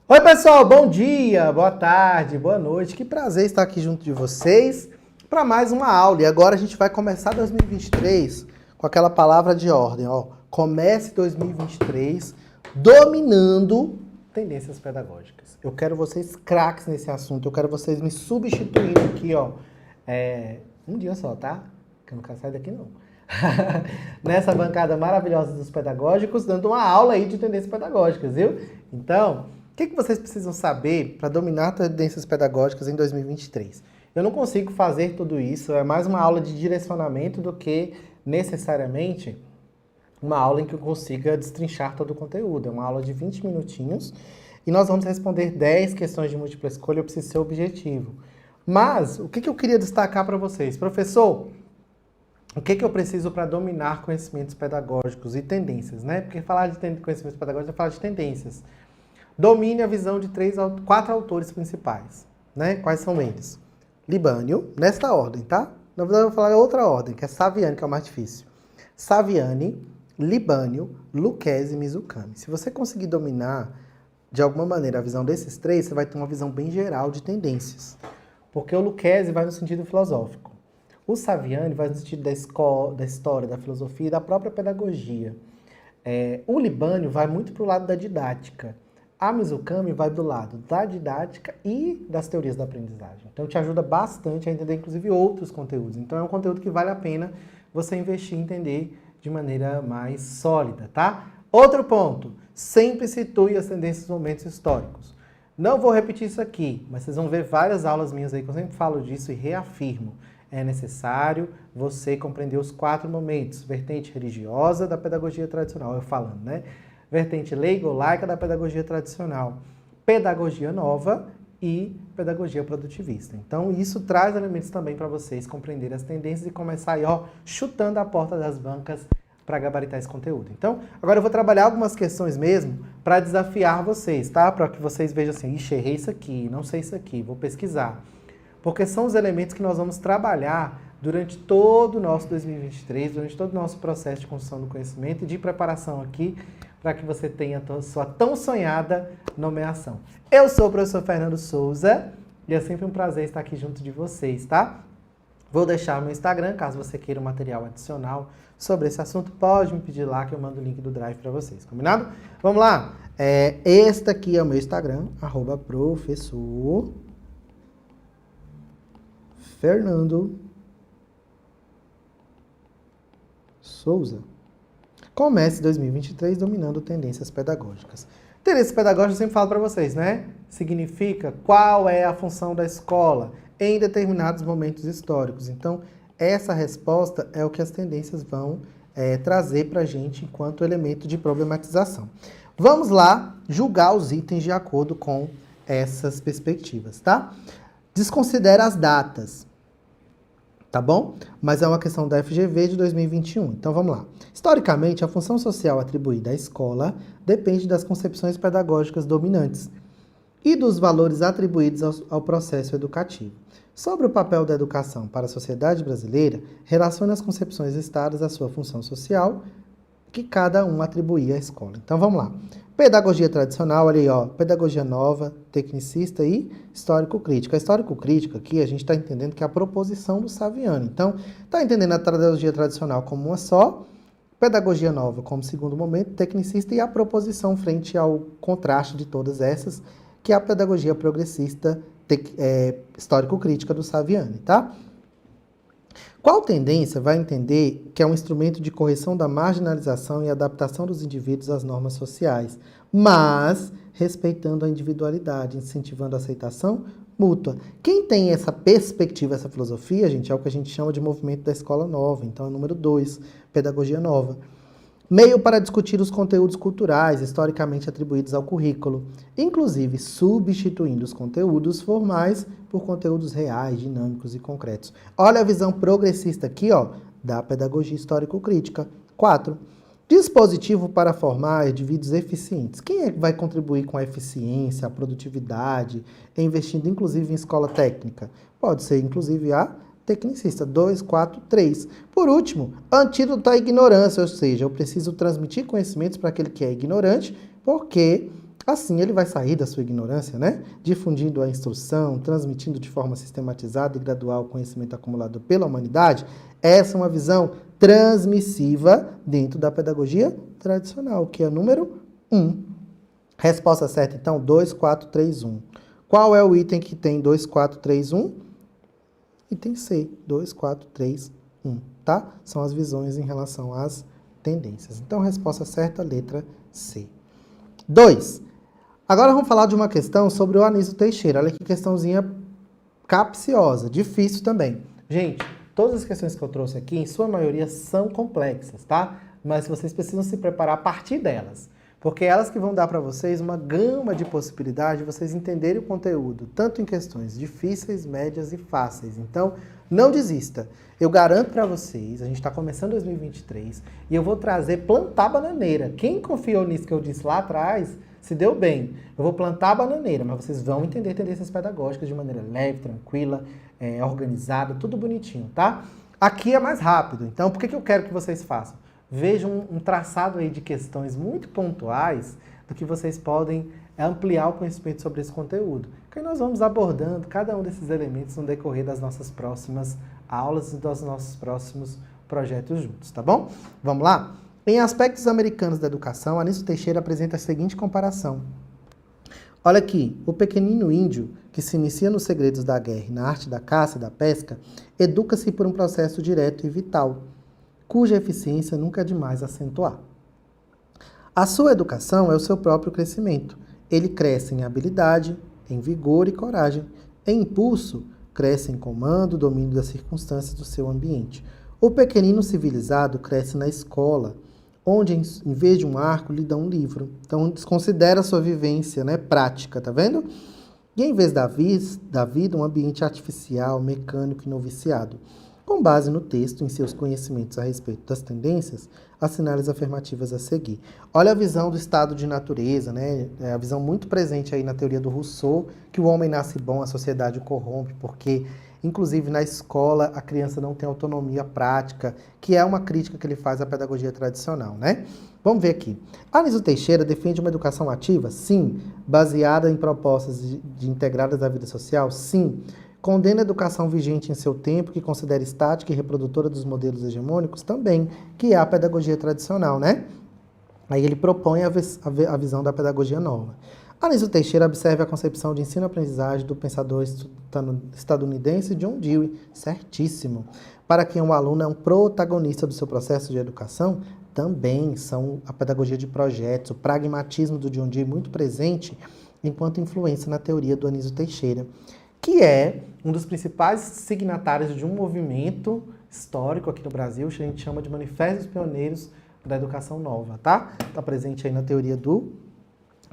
Oi, pessoal, bom dia, boa tarde, boa noite. Que prazer estar aqui junto de vocês para mais uma aula. E agora a gente vai começar 2023 com aquela palavra de ordem, ó. Comece 2023 dominando tendências pedagógicas. Eu quero vocês craques nesse assunto, eu quero vocês me substituindo aqui, ó. Um dia só, tá? Que eu não quero sair daqui, não. Nessa bancada maravilhosa dos pedagógicos, dando uma aula aí de tendências pedagógicas, viu? Então, o que vocês precisam saber para dominar tendências pedagógicas em 2023? Eu não consigo fazer tudo isso, é mais uma aula de direcionamento do que necessariamente uma aula em que eu consiga destrinchar todo o conteúdo. É uma aula de 20 minutinhos e nós vamos responder 10 questões de múltipla escolha, eu preciso ser objetivo. Mas, o que eu queria destacar para vocês? Professor, o que eu preciso para dominar conhecimentos pedagógicos e tendências, né? Porque falar de conhecimentos pedagógicos é falar de tendências. Domine a visão de 4 autores principais, né? Quais são eles? Libânio, nesta ordem, tá? Na verdade, eu vou falar outra ordem, que é Saviani, que é o mais difícil. Saviani, Libânio, Lucchesi e Mizukami. Se você conseguir dominar, de alguma maneira, a visão desses três, você vai ter uma visão bem geral de tendências. Porque o Lucchesi vai no sentido filosófico. O Saviani vai no sentido da história, da filosofia e da própria pedagogia. O Libânio vai muito para o lado da didática. A Mizukami vai do lado da didática e das teorias da aprendizagem. Então, te ajuda bastante a entender, inclusive, outros conteúdos. Então, é um conteúdo que vale a pena você investir em entender de maneira mais sólida, tá? Outro ponto, sempre situe as tendências dos momentos históricos. Não vou repetir isso aqui, mas vocês vão ver várias aulas minhas aí que eu sempre falo disso e reafirmo. É necessário você compreender os 4 momentos. Vertente religiosa da pedagogia tradicional, eu falando, né? Vertente leigo-laica da pedagogia tradicional, pedagogia nova e pedagogia produtivista. Então, isso traz elementos também para vocês compreenderem as tendências e começar aí, ó, chutando a porta das bancas para gabaritar esse conteúdo. Então, agora eu vou trabalhar algumas questões mesmo para desafiar vocês, tá? Para que vocês vejam assim, ixi, errei isso aqui, não sei isso aqui, vou pesquisar. Porque são os elementos que nós vamos trabalhar durante todo o nosso 2023, durante todo o nosso processo de construção do conhecimento e de preparação aqui, para que você tenha a sua tão sonhada nomeação. Eu sou o professor Fernando Souza e é sempre um prazer estar aqui junto de vocês, tá? Vou deixar meu Instagram, caso você queira um material adicional sobre esse assunto, pode me pedir lá que eu mando o link do Drive para vocês, combinado? Vamos lá? Este aqui é o meu Instagram, @professor Fernando Souza. Comece 2023 dominando tendências pedagógicas. Tendências pedagógicas eu sempre falo para vocês, né? Significa qual é a função da escola em determinados momentos históricos. Então, essa resposta é o que as tendências vão trazer para a gente enquanto elemento de problematização. Vamos lá julgar os itens de acordo com essas perspectivas, tá? Desconsidera as datas, tá bom? Mas é uma questão da FGV de 2021. Então vamos lá. Historicamente, a função social atribuída à escola depende das concepções pedagógicas dominantes e dos valores atribuídos ao processo educativo. Sobre o papel da educação para a sociedade brasileira, relaciona as concepções estadas à sua função social que cada um atribuía à escola. Então vamos lá. Pedagogia tradicional, olha aí, ó, pedagogia nova, tecnicista e histórico-crítica. A histórico-crítica aqui, a gente está entendendo que é a proposição do Saviani. Então, está entendendo a pedagogia tradicional como uma só, pedagogia nova como segundo momento, tecnicista e a proposição frente ao contraste de todas essas, que é a pedagogia progressista histórico-crítica do Saviani, tá? Qual tendência vai entender que é um instrumento de correção da marginalização e adaptação dos indivíduos às normas sociais, mas respeitando a individualidade, incentivando a aceitação mútua? Quem tem essa perspectiva, essa filosofia, gente, é o que a gente chama de movimento da escola nova. Então, é o número 2, pedagogia nova. Meio para discutir os conteúdos culturais historicamente atribuídos ao currículo, inclusive substituindo os conteúdos formais por conteúdos reais, dinâmicos e concretos. Olha a visão progressista aqui, ó, da pedagogia histórico-crítica. 4. Dispositivo para formar indivíduos eficientes. Quem é que vai contribuir com a eficiência, a produtividade, investindo inclusive em escola técnica? Pode ser inclusive a tecnicista. 2, 4, 3. Por último, antídoto à ignorância, ou seja, eu preciso transmitir conhecimentos para aquele que é ignorante, porque Assim, ele vai sair da sua ignorância, né? Difundindo a instrução, transmitindo de forma sistematizada e gradual o conhecimento acumulado pela humanidade. Essa é uma visão transmissiva dentro da pedagogia tradicional, que é o número 1. Resposta certa, então, 2, 4, 3, 1. Qual é o item que tem 2, 4, 3, 1? Item C, 2, 4, 3, 1, tá? São as visões em relação às tendências. Então, resposta certa, letra C. 2. Agora vamos falar de uma questão sobre o Anísio Teixeira. Olha que questãozinha capciosa, difícil também. Gente, todas as questões que eu trouxe aqui, em sua maioria, são complexas, tá? Mas vocês precisam se preparar a partir delas. Porque elas que vão dar para vocês uma gama de possibilidades de vocês entenderem o conteúdo, tanto em questões difíceis, médias e fáceis. Então, não desista. Eu garanto para vocês, a gente está começando 2023, e eu vou trazer plantar bananeira. Quem confiou nisso que eu disse lá atrás, se deu bem. Eu vou plantar a bananeira, mas vocês vão entender tendências pedagógicas de maneira leve, tranquila, organizada, tudo bonitinho, tá? Aqui é mais rápido, então por que eu quero que vocês façam? Vejam um traçado aí de questões muito pontuais do que vocês podem ampliar o conhecimento sobre esse conteúdo. Que nós vamos abordando cada um desses elementos no decorrer das nossas próximas aulas e dos nossos próximos projetos juntos, tá bom? Vamos lá? Em aspectos americanos da educação, Anísio Teixeira apresenta a seguinte comparação. Olha aqui, o pequenino índio, que se inicia nos segredos da guerra e na arte da caça e da pesca, educa-se por um processo direto e vital, cuja eficiência nunca é demais acentuar. A sua educação é o seu próprio crescimento. Ele cresce em habilidade, em vigor e coragem. Em impulso, cresce em comando, domínio das circunstâncias do seu ambiente. O pequenino civilizado cresce na escola, onde, em vez de um arco, lhe dão um livro. Então, desconsidera a sua vivência, né, prática, tá vendo? E em vez da vida, um ambiente artificial, mecânico e noviciado. Com base no texto, em seus conhecimentos a respeito das tendências, assinar as afirmativas a seguir. Olha a visão do estado de natureza, né? É a visão muito presente aí na teoria do Rousseau, que o homem nasce bom, a sociedade o corrompe, porque, inclusive, na escola, a criança não tem autonomia prática, que é uma crítica que ele faz à pedagogia tradicional, né? Vamos ver aqui. Anísio Teixeira defende uma educação ativa? Sim. Baseada em propostas de integradas à vida social? Sim. Condena a educação vigente em seu tempo, que considera estática e reprodutora dos modelos hegemônicos? Também, que é a pedagogia tradicional, né? Aí ele propõe a visão da pedagogia nova. Anísio Teixeira observa a concepção de ensino-aprendizagem do pensador estadunidense John Dewey, certíssimo. Para quem o aluno é um protagonista do seu processo de educação, também são a pedagogia de projetos, o pragmatismo do John Dewey muito presente enquanto influência na teoria do Anísio Teixeira, que é um dos principais signatários de um movimento histórico aqui no Brasil, que a gente chama de Manifesto dos Pioneiros da Educação Nova, tá? Está presente aí na teoria do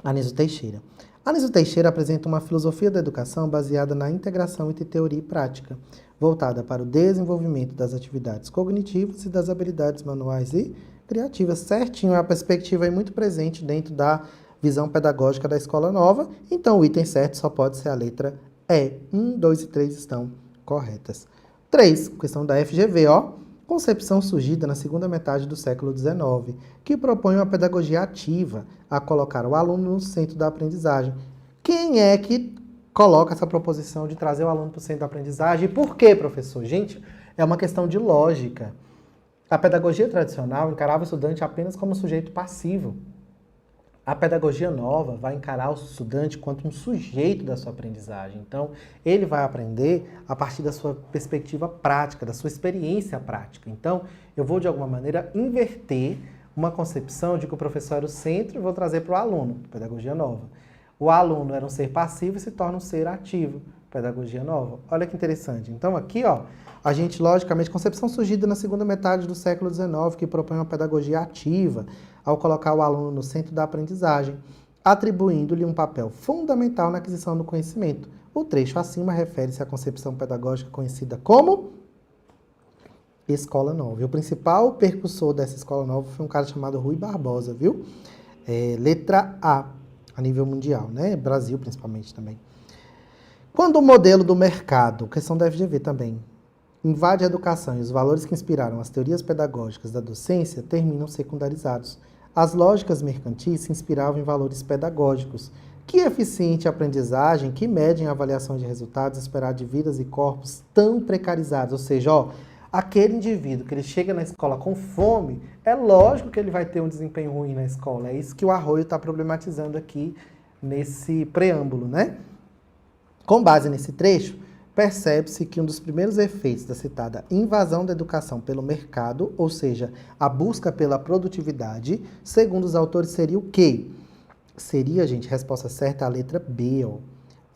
Anísio Teixeira. Anísio Teixeira apresenta uma filosofia da educação baseada na integração entre teoria e prática, voltada para o desenvolvimento das atividades cognitivas e das habilidades manuais e criativas. Certinho, é uma perspectiva aí muito presente dentro da visão pedagógica da Escola Nova, então o item certo só pode ser a letra E. 1, 2 e 3 estão corretas. 3, questão da FGV, ó. Concepção surgida na segunda metade do século XIX, que propõe uma pedagogia ativa a colocar o aluno no centro da aprendizagem. Quem é que coloca essa proposição de trazer o aluno para o centro da aprendizagem? E por quê, professor? Gente, é uma questão de lógica. A pedagogia tradicional encarava o estudante apenas como sujeito passivo. A pedagogia nova vai encarar o estudante quanto um sujeito da sua aprendizagem. Então, ele vai aprender a partir da sua perspectiva prática, da sua experiência prática. Então, eu vou, de alguma maneira, inverter uma concepção de que o professor era o centro e vou trazer para o aluno, pedagogia nova. O aluno era um ser passivo e se torna um ser ativo, pedagogia nova. Olha que interessante. Então, aqui, ó, a gente, logicamente, concepção surgida na segunda metade do século XIX, que propõe uma pedagogia ativa, ao colocar o aluno no centro da aprendizagem, atribuindo-lhe um papel fundamental na aquisição do conhecimento. O trecho acima refere-se à concepção pedagógica conhecida como Escola Nova. E o principal percussor dessa Escola Nova foi um cara chamado Rui Barbosa, viu? Letra A nível mundial, né? Brasil, principalmente, também. Quando o modelo do mercado, questão da FGV também, invade a educação e os valores que inspiraram as teorias pedagógicas da docência terminam secundarizados. As lógicas mercantis se inspiravam em valores pedagógicos. Que eficiente aprendizagem, que medem a avaliação de resultados esperados de vidas e corpos tão precarizados. Ou seja, aquele indivíduo que ele chega na escola com fome, é lógico que ele vai ter um desempenho ruim na escola. É isso que o Arroyo está problematizando aqui nesse preâmbulo, né? Com base nesse trecho, percebe-se que um dos primeiros efeitos da citada invasão da educação pelo mercado, ou seja, a busca pela produtividade, segundo os autores, seria o quê? Seria, gente, resposta certa, a letra B,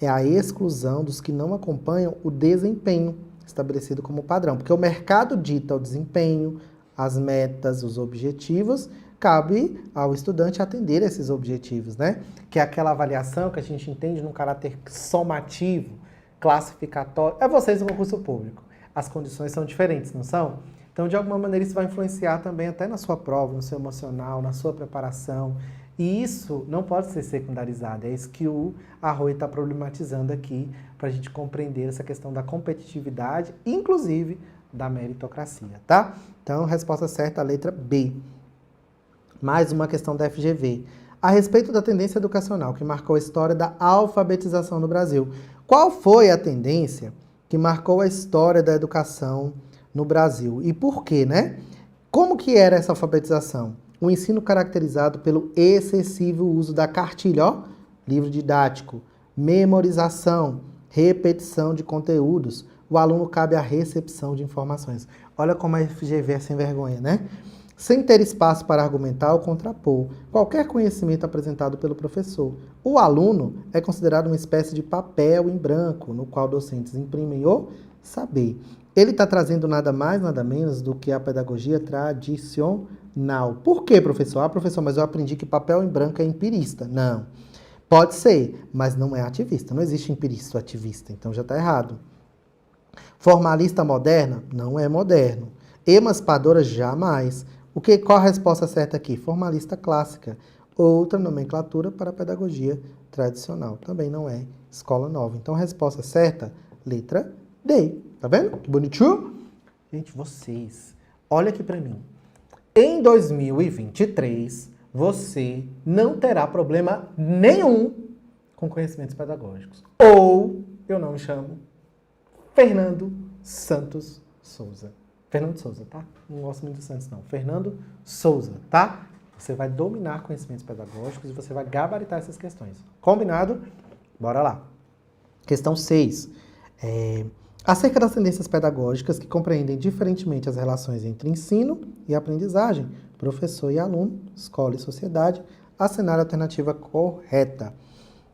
é a exclusão dos que não acompanham o desempenho estabelecido como padrão, porque o mercado dita o desempenho, as metas, os objetivos, cabe ao estudante atender esses objetivos, né? Que é aquela avaliação que a gente entende num caráter somativo, classificatório. É vocês no concurso público. As condições são diferentes, não são? Então, de alguma maneira, isso vai influenciar também até na sua prova, no seu emocional, na sua preparação. E isso não pode ser secundarizado. É isso que o Arroyo está problematizando aqui para a gente compreender essa questão da competitividade, inclusive da meritocracia, tá? Então, resposta certa, a letra B. Mais uma questão da FGV. A respeito da tendência educacional que marcou a história da alfabetização no Brasil. Qual foi a tendência que marcou a história da educação no Brasil? E por quê, né? Como que era essa alfabetização? Um ensino caracterizado pelo excessivo uso da cartilha, livro didático, memorização, repetição de conteúdos. O aluno cabe à recepção de informações. Olha como a FGV é sem vergonha, né? Sem ter espaço para argumentar ou contrapor qualquer conhecimento apresentado pelo professor. O aluno é considerado uma espécie de papel em branco, no qual docentes imprimem o saber. Ele está trazendo nada mais, nada menos do que a pedagogia tradicional. Por quê, professor? Ah, professor, mas eu aprendi que papel em branco é empirista. Não. Pode ser, mas não é ativista. Não existe empirista ativista, então já está errado. Formalista moderna? Não é moderno. Emancipadora? Jamais. Qual a resposta certa aqui? Formalista clássica. Outra nomenclatura para a pedagogia tradicional. Também não é escola nova. Então, a resposta certa, letra D. Tá vendo? Que bonitinho. Gente, vocês, olha aqui para mim. Em 2023, você não terá problema nenhum com conhecimentos pedagógicos. Ou, eu não me chamo Fernando Santos Souza. Fernando Souza, tá? Não gosto muito do Santos, não. Fernando Souza, tá? Você vai dominar conhecimentos pedagógicos e você vai gabaritar essas questões. Combinado? Bora lá. Questão 6. Acerca das tendências pedagógicas que compreendem diferentemente as relações entre ensino e aprendizagem, professor e aluno, escola e sociedade, assinar a alternativa correta.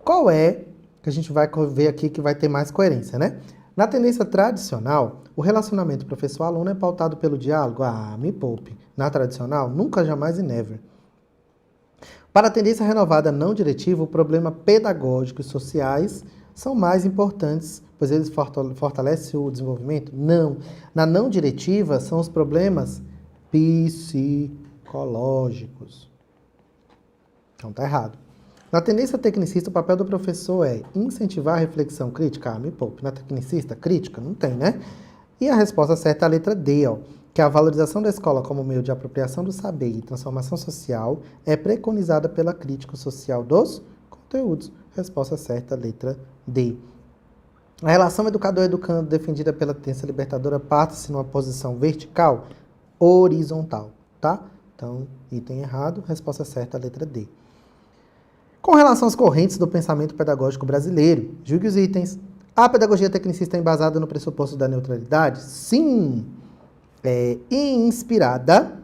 Qual é que a gente vai ver aqui que vai ter mais coerência, né? Na tendência tradicional, o relacionamento professor-aluno é pautado pelo diálogo? Ah, me poupe. Na tradicional, nunca, jamais e never. Para a tendência renovada não diretiva, o problema pedagógico e sociais são mais importantes, pois eles fortalecem o desenvolvimento? Não. Na não diretiva, são os problemas psicológicos. Então, tá errado. Na tendência tecnicista, o papel do professor é incentivar a reflexão crítica? Ah, me poupe. Na tecnicista, crítica? Não tem, né? E a resposta certa é a letra D, que a valorização da escola como meio de apropriação do saber e transformação social é preconizada pela crítica social dos conteúdos. Resposta certa, letra D. A relação educador-educando defendida pela tendência libertadora parte-se numa posição vertical, horizontal, tá? Então, item errado, resposta certa, letra D. Com relação às correntes do pensamento pedagógico brasileiro, julgue os itens. A pedagogia tecnicista é embasada no pressuposto da neutralidade? Sim. É inspirada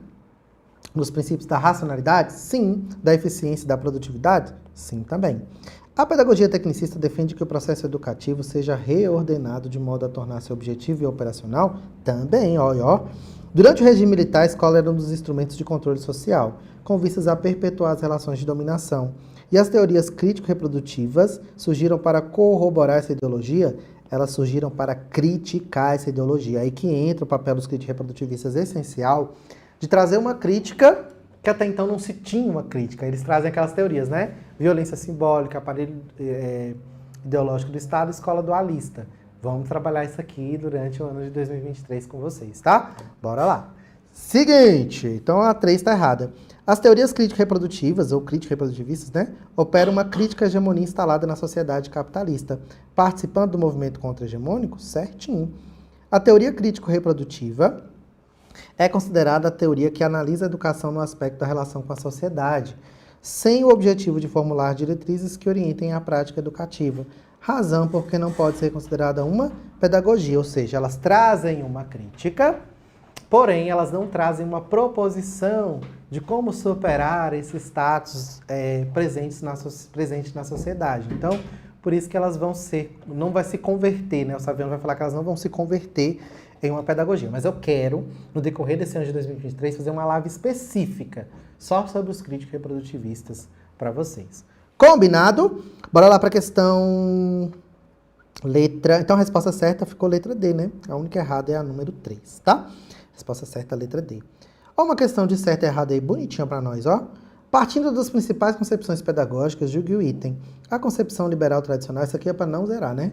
nos princípios da racionalidade? Sim. Da eficiência e da produtividade? Sim, também. A pedagogia tecnicista defende que o processo educativo seja reordenado de modo a tornar-se objetivo e operacional? Também, ó. Durante o regime militar, a escola era um dos instrumentos de controle social, com vistas a perpetuar as relações de dominação. E as teorias crítico-reprodutivas surgiram para corroborar essa ideologia? Elas surgiram para criticar essa ideologia. Aí que entra o papel dos crítico-reprodutivistas essencial de trazer uma crítica que até então não se tinha uma crítica. Eles trazem aquelas teorias, né? Violência simbólica, aparelho ideológico do Estado, escola dualista. Vamos trabalhar isso aqui durante o ano de 2023 com vocês, tá? Bora lá. Seguinte, então a 3 está errada. As teorias crítico-reprodutivas, ou crítico-reprodutivistas, né, operam uma crítica à hegemonia instalada na sociedade capitalista, participando do movimento contra-hegemônico? Certinho. A teoria crítico-reprodutiva é considerada a teoria que analisa a educação no aspecto da relação com a sociedade, sem o objetivo de formular diretrizes que orientem a prática educativa. Razão porque não pode ser considerada uma pedagogia, ou seja, elas trazem uma crítica, porém elas não trazem uma proposição de como superar esse status presente na sociedade. Então, por isso que elas vão ser, não vai se converter, né? O Saviano vai falar que elas não vão se converter em uma pedagogia. Mas eu quero, no decorrer desse ano de 2023, fazer uma live específica só sobre os críticos reprodutivistas para vocês. Combinado? Bora lá para a questão letra... Então a resposta certa ficou letra D, né? A única errada é a número 3, tá? Resposta certa, letra D. Ó, uma questão de certo e errado aí bonitinha para nós, ó. Partindo das principais concepções pedagógicas, julgue o item. A concepção liberal tradicional, isso aqui é para não zerar, né?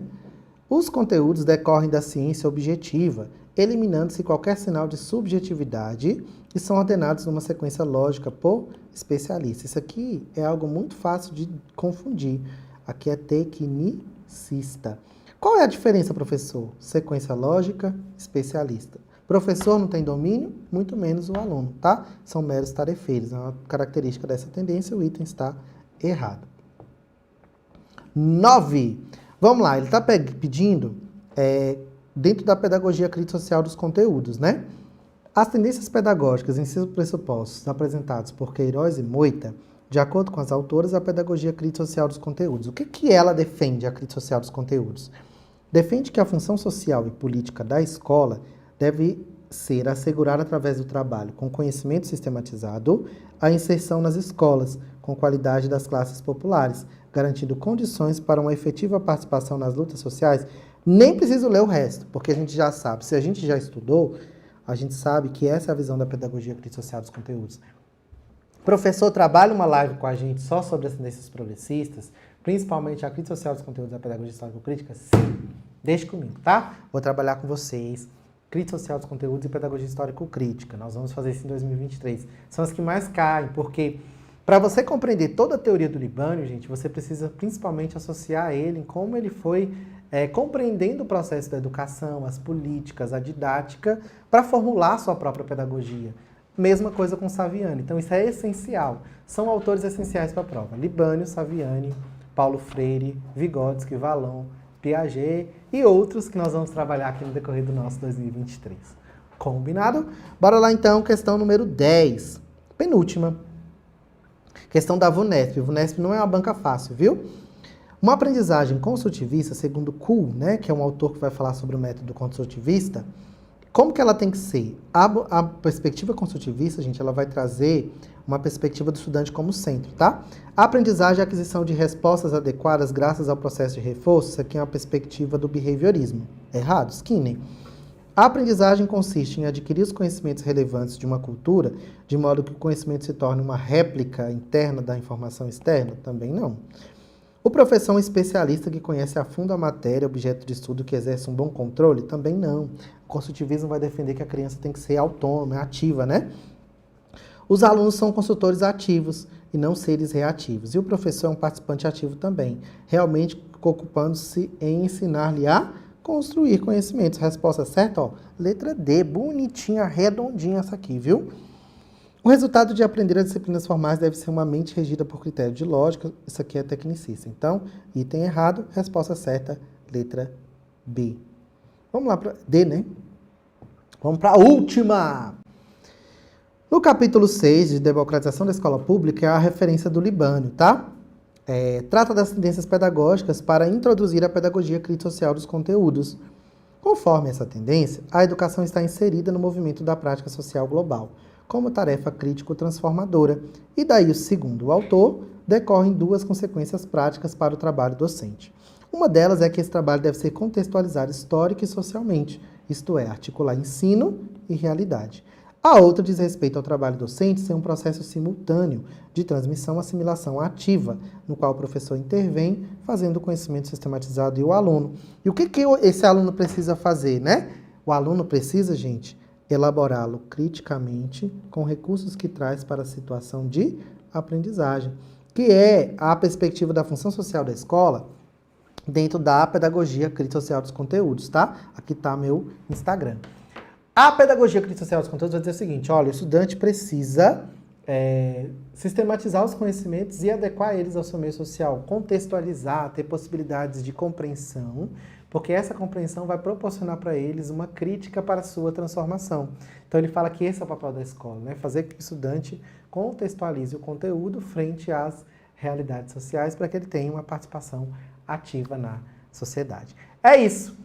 Os conteúdos decorrem da ciência objetiva, eliminando-se qualquer sinal de subjetividade e são ordenados numa sequência lógica por especialista. Isso aqui é algo muito fácil de confundir. Aqui é tecnicista. Qual é a diferença, professor? Sequência lógica, especialista. Professor não tem domínio, muito menos o aluno, tá? São meros tarefeiros. É uma característica dessa tendência, o item está errado. 9. Vamos lá, ele está pedindo, dentro da pedagogia crítico-social dos conteúdos, né? As tendências pedagógicas em seus pressupostos apresentados por Queiroz e Moita, de acordo com as autoras, a pedagogia crítico-social dos conteúdos. O que ela defende, a crítico-social dos conteúdos? Defende que a função social e política da escola deve ser assegurar, através do trabalho com conhecimento sistematizado, a inserção nas escolas, com qualidade das classes populares, garantindo condições para uma efetiva participação nas lutas sociais. Nem preciso ler o resto, porque a gente já sabe. Se a gente já estudou, a gente sabe que essa é a visão da pedagogia crítico-social dos conteúdos. Professor, trabalha uma live com a gente só sobre as tendências progressistas, principalmente a crítica-social dos conteúdos da pedagogia histórico-crítica? Sim. Deixe comigo, tá? Vou trabalhar com vocês. Crítica social dos conteúdos e pedagogia histórico-crítica. Nós vamos fazer isso em 2023. São as que mais caem, porque para você compreender toda a teoria do Libânio, gente, você precisa principalmente associar ele em como ele foi compreendendo o processo da educação, as políticas, a didática, para formular sua própria pedagogia. Mesma coisa com Saviani. Então isso é essencial. São autores essenciais para a prova. Libânio, Saviani, Paulo Freire, Vygotsky, Vallon, Piaget e outros que nós vamos trabalhar aqui no decorrer do nosso 2023. Combinado? Bora lá então, questão número 10. Penúltima. Questão da VUNESP. VUNESP não é uma banca fácil, viu? Uma aprendizagem construtivista, segundo Kuhl, né, que é um autor que vai falar sobre o método construtivista, como que ela tem que ser? A perspectiva construtivista, gente, ela vai trazer uma perspectiva do estudante como centro, tá? A aprendizagem é a aquisição de respostas adequadas graças ao processo de reforço. Isso aqui é uma perspectiva do behaviorismo. Errado? Skinner. A aprendizagem consiste em adquirir os conhecimentos relevantes de uma cultura, de modo que o conhecimento se torne uma réplica interna da informação externa? Também não. O professor é um especialista que conhece a fundo a matéria, objeto de estudo, que exerce um bom controle? Também não. O construtivismo vai defender que a criança tem que ser autônoma, ativa, né? Os alunos são consultores ativos e não seres reativos. E o professor é um participante ativo também, realmente ocupando-se em ensinar-lhe a construir conhecimentos. Resposta certa, ó, letra D, bonitinha, redondinha essa aqui, viu? O resultado de aprender as disciplinas formais deve ser uma mente regida por critério de lógica. Isso aqui é tecnicista. Então, item errado, resposta certa, letra B. Vamos lá para D, né? Vamos para a última. No capítulo 6 de Democratização da Escola Pública, é a referência do Libânio, tá? Trata das tendências pedagógicas para introduzir a pedagogia crítico-social dos conteúdos. Conforme essa tendência, a educação está inserida no movimento da prática social global, como tarefa crítico-transformadora, e daí, segundo o autor, decorrem duas consequências práticas para o trabalho docente. Uma delas é que esse trabalho deve ser contextualizado histórica e socialmente, isto é, articular ensino e realidade. A outra diz respeito ao trabalho docente ser um processo simultâneo de transmissão e assimilação ativa, no qual o professor intervém, fazendo o conhecimento sistematizado e o aluno. E o que esse aluno precisa fazer, né? O aluno precisa, gente, elaborá-lo criticamente com recursos que traz para a situação de aprendizagem, que é a perspectiva da função social da escola dentro da pedagogia crítica social dos conteúdos, tá? Aqui tá meu Instagram. A pedagogia crítica social dos conteúdos vai dizer o seguinte, olha, o estudante precisa sistematizar os conhecimentos e adequar eles ao seu meio social, contextualizar, ter possibilidades de compreensão, porque essa compreensão vai proporcionar para eles uma crítica para a sua transformação. Então ele fala que esse é o papel da escola, né? Fazer com que o estudante contextualize o conteúdo frente às realidades sociais para que ele tenha uma participação ativa na sociedade. É isso!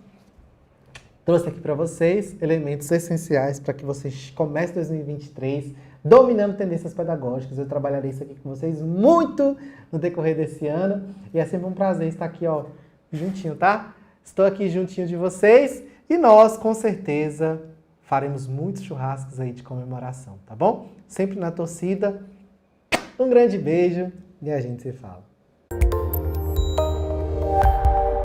Trouxe aqui para vocês elementos essenciais para que vocês comecem 2023 dominando tendências pedagógicas. Eu trabalharei isso aqui com vocês muito no decorrer desse ano. E é sempre um prazer estar aqui, ó, juntinho, tá? Estou aqui juntinho de vocês e nós, com certeza, faremos muitos churrascos aí de comemoração, tá bom? Sempre na torcida. Um grande beijo e a gente se fala.